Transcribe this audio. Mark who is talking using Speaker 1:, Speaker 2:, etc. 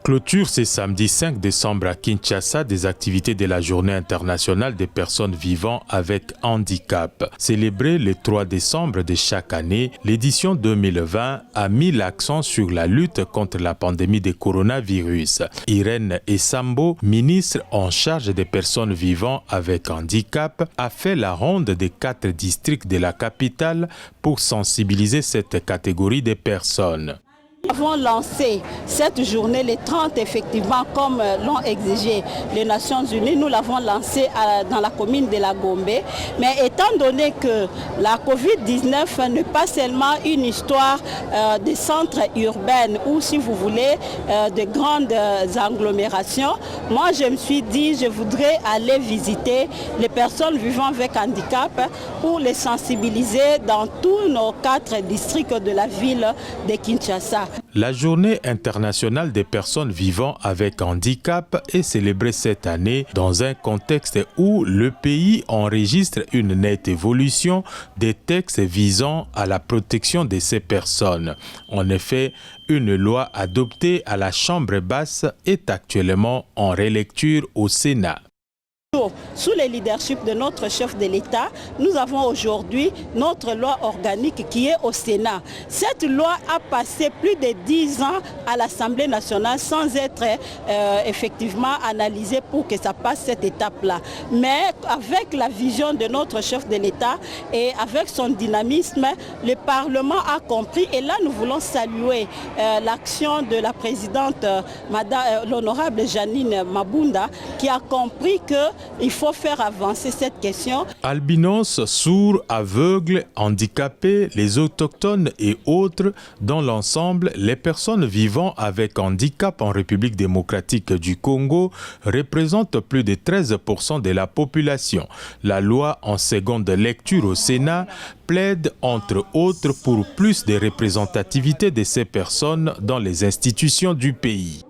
Speaker 1: Clôture ce samedi 5 décembre à Kinshasa des activités de la Journée internationale des personnes vivant avec handicap. Célébrée le 3 décembre de chaque année, l'édition 2020 a mis l'accent sur la lutte contre la pandémie de coronavirus. Irène Essambo, ministre en charge des personnes vivant avec handicap, a fait la ronde des 4 districts de la capitale pour sensibiliser cette catégorie de personnes.
Speaker 2: Nous avons lancé cette journée, les 30 effectivement, comme l'ont exigé les Nations Unies. Nous l'avons lancé dans la commune de la Gombe. Mais étant donné que la Covid-19 n'est pas seulement une histoire de centres urbains ou, si vous voulez, de grandes agglomérations, moi je me suis dit je voudrais aller visiter les personnes vivant avec handicap pour les sensibiliser dans tous nos 4 districts de la ville de Kinshasa.
Speaker 1: La Journée internationale des personnes vivant avec handicap est célébrée cette année dans un contexte où le pays enregistre une nette évolution des textes visant à la protection de ces personnes. En effet, une loi adoptée à la Chambre basse est actuellement en relecture au Sénat.
Speaker 2: Sous le leadership de notre chef de l'État, nous avons aujourd'hui notre loi organique qui est au Sénat. Cette loi a passé plus de 10 ans à l'Assemblée nationale sans être effectivement analysée pour que ça passe cette étape-là. Mais avec la vision de notre chef de l'État et avec son dynamisme, le Parlement a compris et là nous voulons saluer l'action de la présidente l'honorable Janine Mabunda qui a compris qu'il faut faire avancer cette question.
Speaker 1: Albinos, sourds, aveugles, handicapés, les autochtones et autres, dans l'ensemble, les personnes vivant avec handicap en République démocratique du Congo représentent plus de 13% de la population. La loi en seconde lecture au Sénat plaide entre autres pour plus de représentativité de ces personnes dans les institutions du pays.